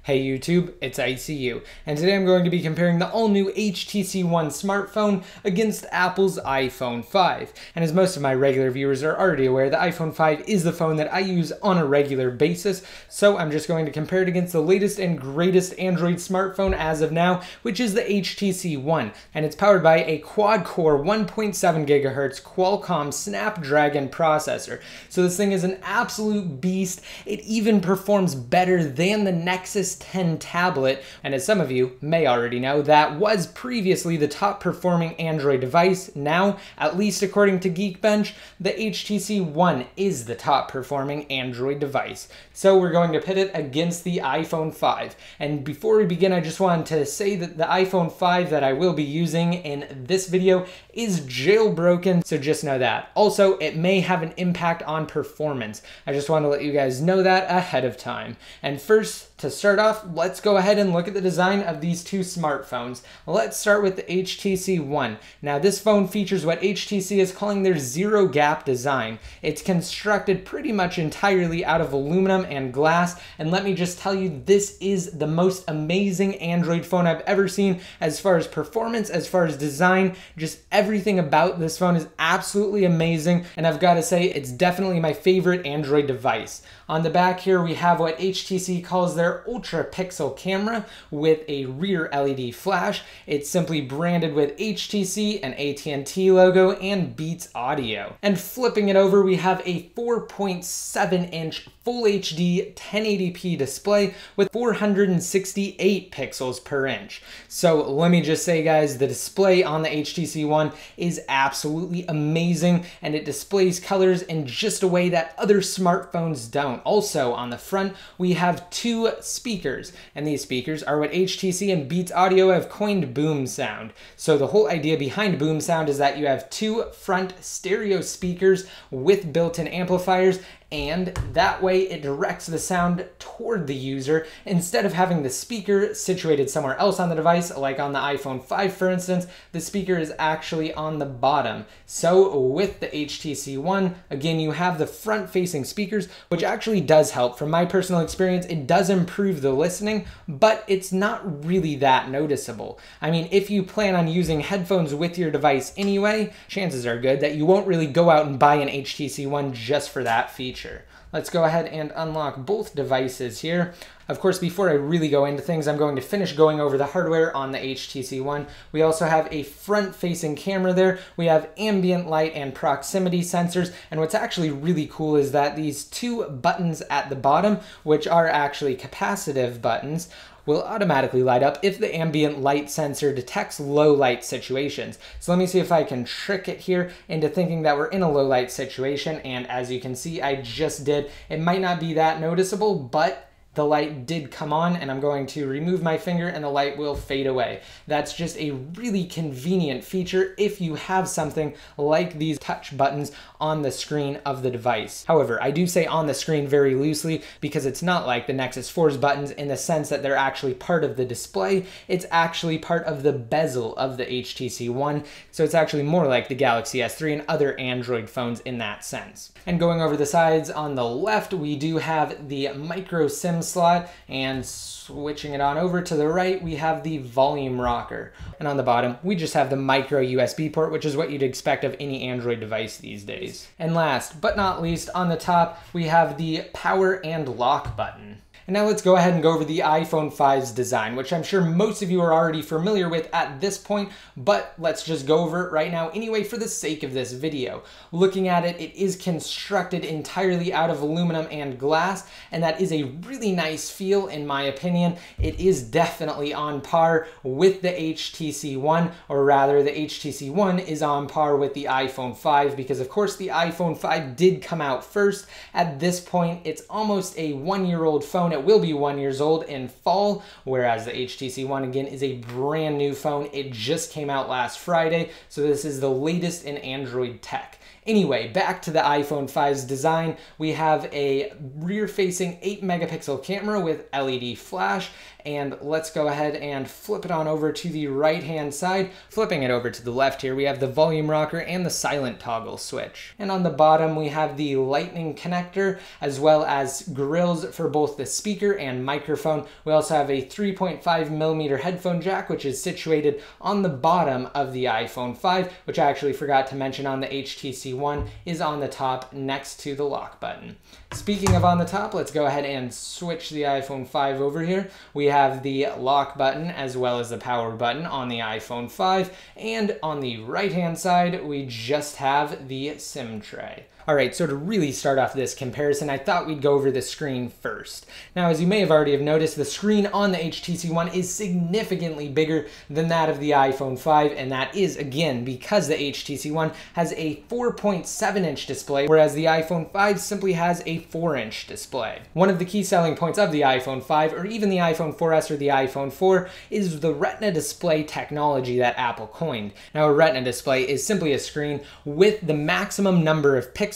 Hey YouTube, it's ICU, and today I'm going to be comparing the all-new HTC One smartphone against Apple's iPhone 5. And as most of my regular viewers are already aware, the iPhone 5 is the phone that I use on a regular basis, so I'm just going to compare it against the latest and greatest Android smartphone as of now, which is the HTC One, and it's powered by a quad-core 1.7 GHz Qualcomm Snapdragon processor. So this thing is an absolute beast. It even performs better than the Nexus 10 tablet, and as some of you may already know, that was previously the top performing Android device. Now, at least according to Geekbench, the HTC One is the top performing Android device. So we're going to pit it against the iPhone 5. And before we begin, I just wanted to say that the iPhone 5 that I will be using in this video is jailbroken, so just know that. Also, it may have an impact on performance. I just want to let you guys know that ahead of time. And first, to start off, let's go ahead and look at the design of these two smartphones. Let's start with the HTC One. Now, this phone features what HTC is calling their zero gap design. It's constructed pretty much entirely out of aluminum and glass, and let me just tell you, this is the most amazing Android phone I've ever seen as far as performance, as far as design. Just everything about this phone is absolutely amazing, and I've got to say, it's definitely my favorite Android device. On the back here, we have what HTC calls their ultra pixel camera with a rear LED flash. It's simply branded with HTC and AT&T logo and Beats Audio. And flipping it over, we have a 4.7-inch Full HD 1080p display with 468 pixels per inch. So let me just say, guys, the display on the HTC One is absolutely amazing, and it displays colors in just a way that other smartphones don't. Also, on the front, we have two speakers, and these speakers are what HTC and Beats Audio have coined boom sound. So the whole idea behind boom sound is that you have two front stereo speakers with built-in amplifiers, and that way it directs the sound toward the user instead of having the speaker situated somewhere else on the device, like on the iPhone 5 for instance. The speaker is actually on the bottom. So with the HTC One, again, you have the front-facing speakers, which actually does help. From my personal experience, it does improve the listening, but it's not really that noticeable. I mean, if you plan on using headphones with your device anyway, chances are good that you won't really go out and buy an HTC One just for that feature. Let's go ahead and unlock both devices here. Of course, before I really go into things, I'm going to finish going over the hardware on the HTC One. We also have a front-facing camera there. We have ambient light and proximity sensors. And what's actually really cool is that these two buttons at the bottom, which are actually capacitive buttons, will automatically light up if the ambient light sensor detects low light situations. So let me see if I can trick it here into thinking that we're in a low light situation, and as you can see, I just did. It might not be that noticeable, but the light did come on, and I'm going to remove my finger and the light will fade away. That's just a really convenient feature if you have something like these touch buttons on the screen of the device. However, I do say on the screen very loosely because it's not like the Nexus 4's buttons in the sense that they're actually part of the display. It's actually part of the bezel of the HTC One, so it's actually more like the Galaxy S3 and other Android phones in that sense. And going over the sides, on the left, we do have the micro SIM slot, and switching it on over to the right, we have the volume rocker. And on the bottom, we just have the micro USB port, which is what you'd expect of any Android device these days. And last but not least, on the top, we have the power and lock button. And now let's go ahead and go over the iPhone 5's design, which I'm sure most of you are already familiar with at this point, but let's just go over it right now anyway for the sake of this video. Looking at it, it is constructed entirely out of aluminum and glass, and that is a really nice feel in my opinion. It is definitely on par with the HTC One, or rather the HTC One is on par with the iPhone 5 because of course the iPhone 5 did come out first. At this point, it's almost a one-year-old phone. It will be 1 year old in fall, whereas the HTC One, again, is a brand new phone. It just came out last Friday, so this is the latest in Android tech. Anyway, back to the iPhone 5's design. We have a rear-facing 8-megapixel camera with LED flash, and let's go ahead and flip it on over to the right-hand side. Flipping it over to the left here, we have the volume rocker and the silent toggle switch. And on the bottom, we have the lightning connector, as well as grills for both the speaker and microphone. We also have a 3.5mm headphone jack, which is situated on the bottom of the iPhone 5, which I actually forgot to mention on the HTC One is on the top next to the lock button. Speaking of on the top, let's go ahead and switch the iPhone 5 over here. We have the lock button as well as the power button on the iPhone 5, and on the right hand side we just have the SIM tray. Alright, so to really start off this comparison, I thought we'd go over the screen first. Now, as you may have already have noticed, the screen on the HTC One is significantly bigger than that of the iPhone 5, and that is, again, because the HTC One has a 4.7-inch display, whereas the iPhone 5 simply has a 4-inch display. One of the key selling points of the iPhone 5, or even the iPhone 4S or the iPhone 4, is the Retina Display technology that Apple coined. Now, a Retina display is simply a screen with the maximum number of pixels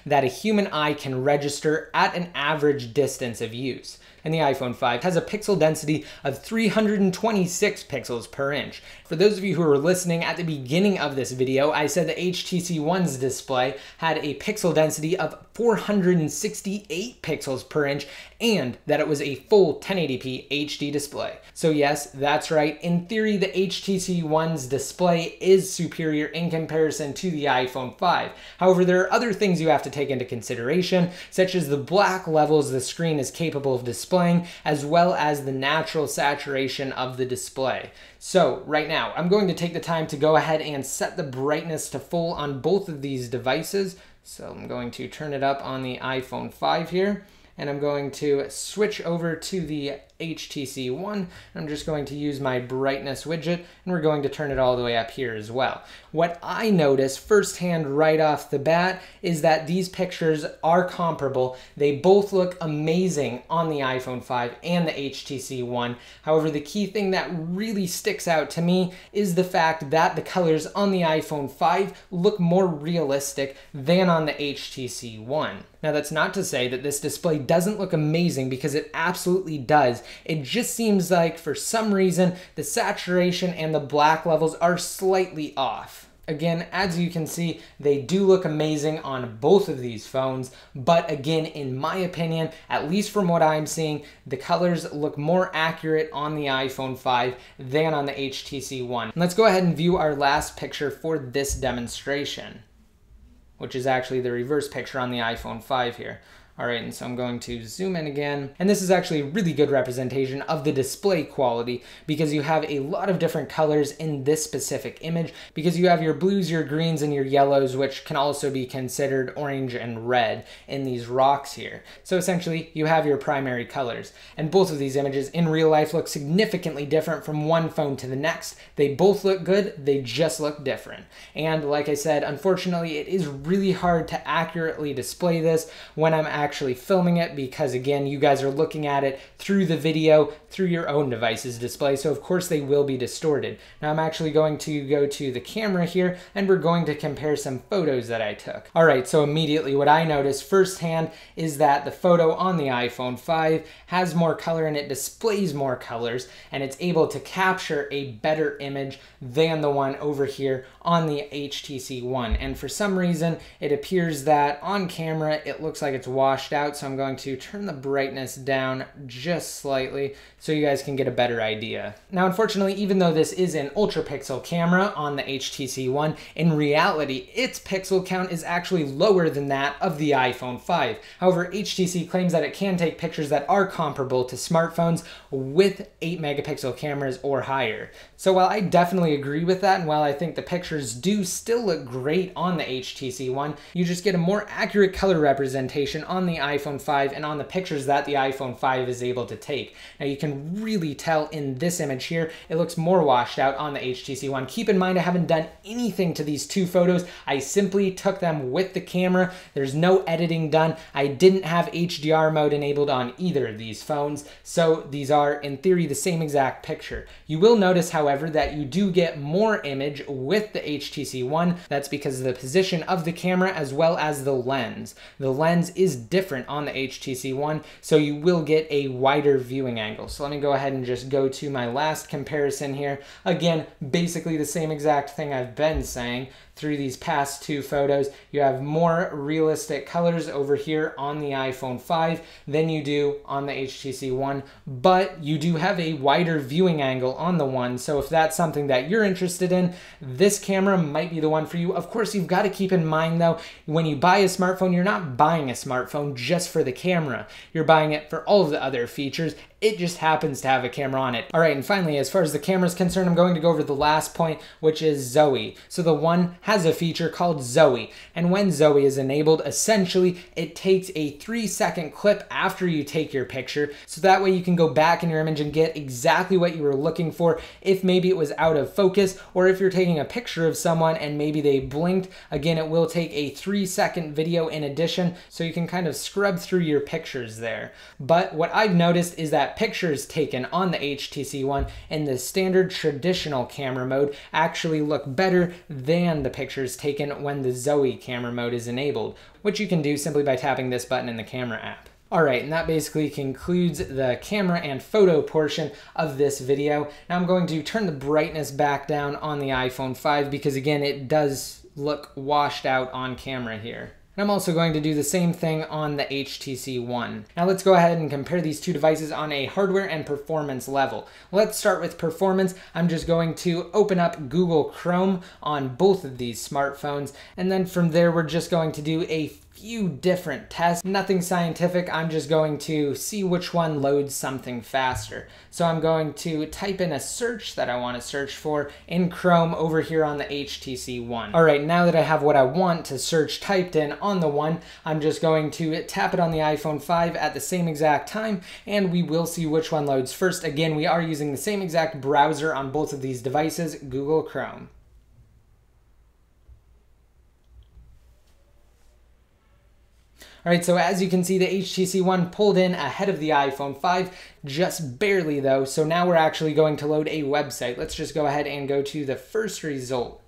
that a human eye can register at an average distance of use. And the iPhone 5 has a pixel density of 326 pixels per inch. For those of you who were listening at the beginning of this video, I said the HTC One's display had a pixel density of 468 pixels per inch, and that it was a full 1080p HD display. So yes, that's right. In theory, the HTC One's display is superior in comparison to the iPhone 5. However, there are other things you have to take into consideration, such as the black levels the screen is capable of displaying, as well as the natural saturation of the display. So right now, I'm going to take the time to go ahead and set the brightness to full on both of these devices. So I'm going to turn it up on the iPhone 5 here, and I'm going to switch over to the HTC One. I'm just going to use my brightness widget, and we're going to turn it all the way up here as well. What I notice firsthand right off the bat is that these pictures are comparable. They both look amazing on the iPhone 5 and the HTC One. However, the key thing that really sticks out to me is the fact that the colors on the iPhone 5 look more realistic than on the HTC One. Now, that's not to say that this display doesn't look amazing, because it absolutely does. It just seems like for some reason the saturation and the black levels are slightly off. Again, as you can see, they do look amazing on both of these phones, but again, in my opinion, at least from what I'm seeing, the colors look more accurate on the iPhone 5 than on the HTC One. Let's go ahead and view our last picture for this demonstration, which is actually the reverse picture on the iPhone 5 here. All right, and so I'm going to zoom in again. And this is actually a really good representation of the display quality, because you have a lot of different colors in this specific image, because you have your blues, your greens, and your yellows, which can also be considered orange and red in these rocks here. So essentially, you have your primary colors. And both of these images in real life look significantly different from one phone to the next. They both look good, they just look different. And like I said, unfortunately, it is really hard to accurately display this when I'm actually filming it, because again, you guys are looking at it through the video, through your own device's display, so of course they will be distorted. Now I'm actually going to go to the camera here, and we're going to compare some photos that I took. Alright, so immediately what I noticed firsthand is that the photo on the iPhone 5 has more color and it displays more colors, and it's able to capture a better image than the one over here on the HTC One. And for some reason, it appears that on camera it looks like it's washed out, so I'm going to turn the brightness down just slightly so you guys can get a better idea. Now, unfortunately, even though this is an ultra pixel camera on the HTC One, in reality, its pixel count is actually lower than that of the iPhone 5. However, HTC claims that it can take pictures that are comparable to smartphones with 8 megapixel cameras or higher. So while I definitely agree with that, and while I think the pictures do still look great on the HTC One, you just get a more accurate color representation on on the iPhone 5 and on the pictures that the iPhone 5 is able to take. Now you can really tell in this image here, it looks more washed out on the HTC One. Keep in mind, I haven't done anything to these two photos. I simply took them with the camera. There's no editing done. I didn't have HDR mode enabled on either of these phones, so these are in theory the same exact picture. You will notice, however, that you do get more image with the HTC One. That's because of the position of the camera as well as the lens. The lens is different on the HTC One, so you will get a wider viewing angle. So let me go ahead and just go to my last comparison here. Again, basically the same exact thing I've been saying through these past two photos. You have more realistic colors over here on the iPhone 5 than you do on the HTC One, but you do have a wider viewing angle on the One. So if that's something that you're interested in, this camera might be the one for you. Of course, you've got to keep in mind though, when you buy a smartphone, you're not buying a smartphone just for the camera. You're buying it for all of the other features. It just happens to have a camera on it. All right, and finally, as far as the camera is concerned, I'm going to go over the last point, which is Zoe. So the One has a feature called Zoe, and when Zoe is enabled, essentially it takes a 3-second clip after you take your picture, so that way you can go back in your image and get exactly what you were looking for if maybe it was out of focus, or if you're taking a picture of someone and maybe they blinked. Again, it will take a 3-second video in addition, so you can kind of scrub through your pictures there. But what I've noticed is that pictures taken on the HTC One in the standard traditional camera mode actually look better than the pictures taken when the Zoe camera mode is enabled, which you can do simply by tapping this button in the camera app. Alright, and that basically concludes the camera and photo portion of this video. Now I'm going to turn the brightness back down on the iPhone 5 because again, it does look washed out on camera here. And I'm also going to do the same thing on the HTC One. Now let's go ahead and compare these two devices on a hardware and performance level. Let's start with performance. I'm just going to open up Google Chrome on both of these smartphones, and then from there we're just going to do a few different tests. Nothing scientific, I'm just going to see which one loads something faster. So I'm going to type in a search that I want to search for in Chrome over here on the HTC One. Alright, now that I have what I want to search typed in on the One, I'm just going to tap it on the iPhone 5 at the same exact time, and we will see which one loads first. Again, we are using the same exact browser on both of these devices, Google Chrome. Alright, so as you can see, the HTC One pulled in ahead of the iPhone 5, just barely though, so now we're actually going to load a website. Let's just go ahead and go to the first result.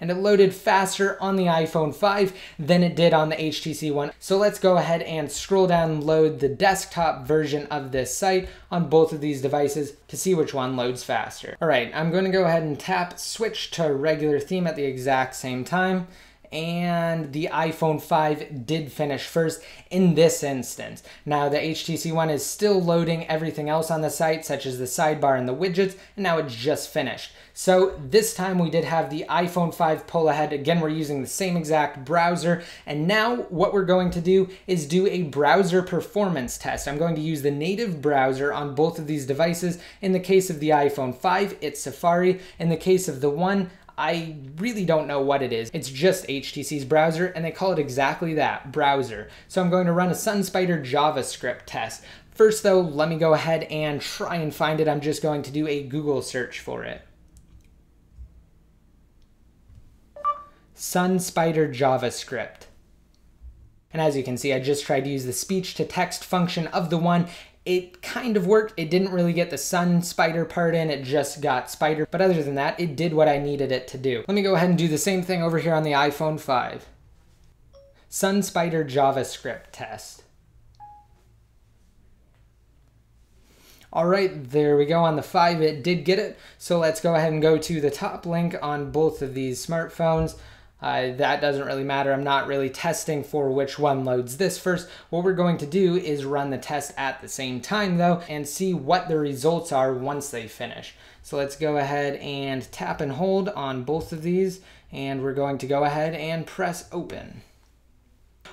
And it loaded faster on the iPhone 5 than it did on the HTC One. So let's go ahead and scroll down and load the desktop version of this site on both of these devices to see which one loads faster. Alright, I'm going to go ahead and tap switch to regular theme at the exact same time. And the iPhone 5 did finish first in this instance. Now the HTC One is still loading everything else on the site, such as the sidebar and the widgets, and now it's just finished. So this time we did have the iPhone 5 pull ahead. Again, we're using the same exact browser, and now what we're going to do is do a browser performance test. I'm going to use the native browser on both of these devices. In the case of the iPhone 5, it's Safari. In the case of the One, I really don't know what it is. It's just HTC's browser, and they call it exactly that, browser. So I'm going to run a Sunspider JavaScript test. First though, let me go ahead and try and find it. I'm just going to do a Google search for it. Sunspider JavaScript. And as you can see, I just tried to use the speech to text function of the One. It kind of worked. It didn't really get the Sunspider part in, it just got spider. But other than that, it did what I needed it to do. Let me go ahead and do the same thing over here on the iPhone 5. Sunspider JavaScript test. Alright, there we go on the 5, it did get it. So let's go ahead and go to the top link on both of these smartphones. That doesn't really matter. I'm not really testing for which one loads this first. What we're going to do is run the test at the same time though and see what the results are once they finish. So let's go ahead and tap and hold on both of these, and we're going to go ahead and press open.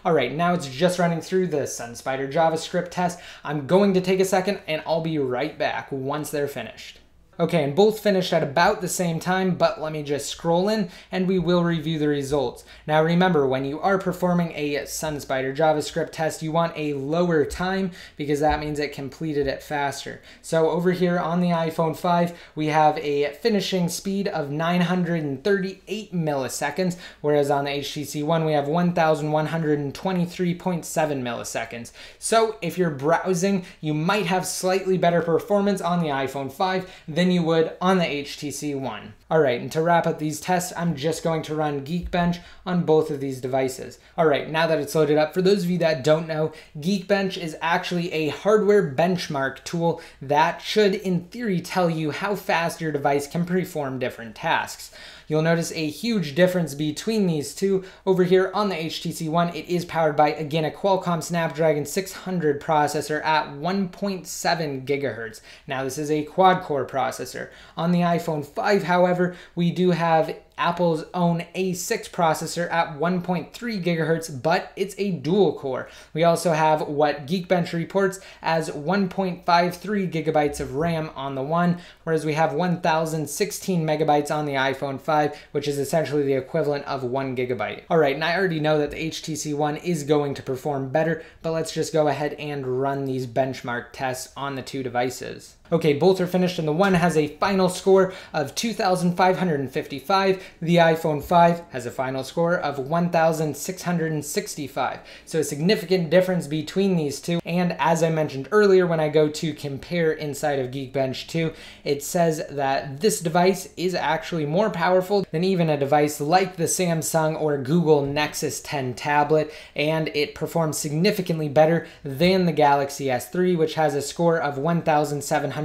Alright, now it's just running through the Sunspider JavaScript test. I'm going to take a second and I'll be right back once they're finished. Okay, and both finished at about the same time, but let me just scroll in and we will review the results. Now remember, when you are performing a Sunspider JavaScript test, you want a lower time because that means it completed it faster. So over here on the iPhone 5, we have a finishing speed of 938 milliseconds, whereas on the HTC One, we have 1123.7 milliseconds. So if you're browsing, you might have slightly better performance on the iPhone 5 than you would on the HTC One. Alright, and to wrap up these tests, I'm just going to run Geekbench on both of these devices. Alright, now that it's loaded up, for those of you that don't know, Geekbench is actually a hardware benchmark tool that should, in theory, tell you how fast your device can perform different tasks. You'll notice a huge difference between these two. Over here on the HTC One, it is powered by, again, a Qualcomm Snapdragon 600 processor at 1.7 gigahertz. Now, this is a quad-core processor. On the iPhone 5, however, we do have Apple's own A6 processor at 1.3 gigahertz, but it's a dual core. We also have what Geekbench reports as 1.53 gigabytes of RAM on the One, whereas we have 1016 megabytes on the iPhone 5, which is essentially the equivalent of 1 gigabyte. All right, and I already know that the HTC One is going to perform better, but let's just go ahead and run these benchmark tests on the two devices. Okay, both are finished, and the One has a final score of 2,555. The iPhone 5 has a final score of 1,665. So a significant difference between these two. And as I mentioned earlier, when I go to compare inside of Geekbench 2, it says that this device is actually more powerful than even a device like the Samsung or Google Nexus 10 tablet, and it performs significantly better than the Galaxy S3, which has a score of 1,719.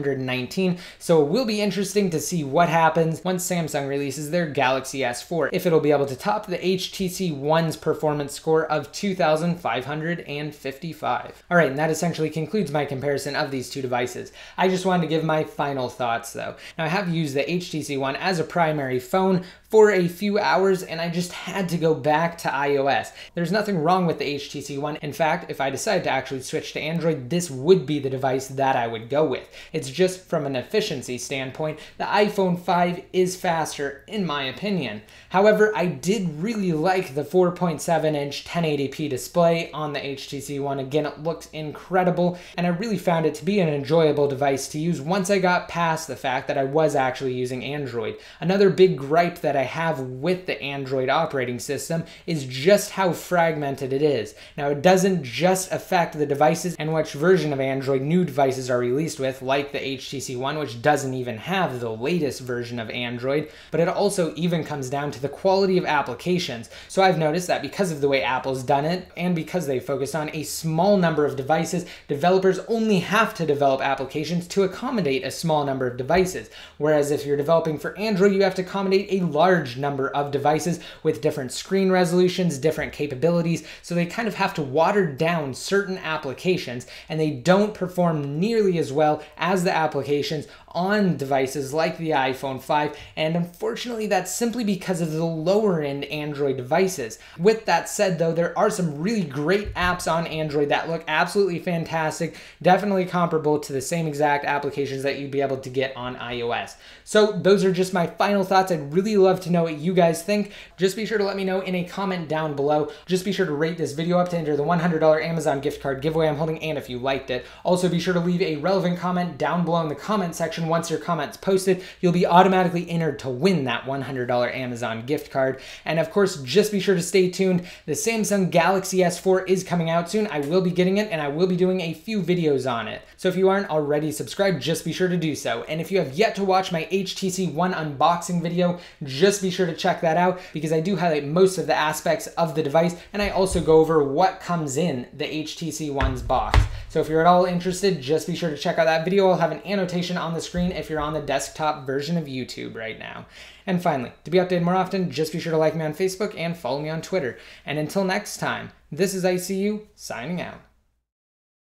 So it will be interesting to see what happens once Samsung releases their Galaxy S4, if it'll be able to top the HTC One's performance score of 2,555. All right, and that essentially concludes my comparison of these two devices. I just wanted to give my final thoughts though. Now, I have used the HTC One as a primary phone for a few hours, and I just had to go back to iOS. There's nothing wrong with the HTC One. In fact, if I decided to actually switch to Android, this would be the device that I would go with. It's just from an efficiency standpoint, the iPhone 5 is faster, in my opinion. However, I did really like the 4.7-inch 1080p display on the HTC One. Again, it looks incredible, and I really found it to be an enjoyable device to use once I got past the fact that I was actually using Android. Another big gripe that I have with the Android operating system is just how fragmented it is. Now, it doesn't just affect the devices and which version of Android new devices are released with, like the HTC One, which doesn't even have the latest version of Android, but it also even comes down to the quality of applications. So I've noticed that because of the way Apple's done it, and because they focused on a small number of devices, developers only have to develop applications to accommodate a small number of devices. Whereas if you're developing for Android, you have to accommodate a large number of devices with different screen resolutions, different capabilities, so they kind of have to water down certain applications, and they don't perform nearly as well as the applications on devices like the iPhone 5, and unfortunately that's simply because of the lower end Android devices. With that said though, there are some really great apps on Android that look absolutely fantastic, definitely comparable to the same exact applications that you'd be able to get on iOS. So those are just my final thoughts. I'd really love to know what you guys think. Just be sure to let me know in a comment down below. Just be sure to rate this video up to enter the $100 Amazon gift card giveaway I'm holding, and if you liked it. Also be sure to leave a relevant comment down below in the comment section. Once your comment's posted, you'll be automatically entered to win that $100 Amazon gift card. And of course, just be sure to stay tuned. The Samsung Galaxy S4 is coming out soon. I will be getting it, and I will be doing a few videos on it. So if you aren't already subscribed, just be sure to do so. And if you have yet to watch my HTC One unboxing video, just be sure to check that out, because I do highlight most of the aspects of the device, and I also go over what comes in the HTC One's box. So if you're at all interested, just be sure to check out that video. I'll have an annotation on the screen if you're on the desktop version of YouTube right now. And finally, to be updated more often, just be sure to like me on Facebook and follow me on Twitter. And until next time, this is ICU signing out.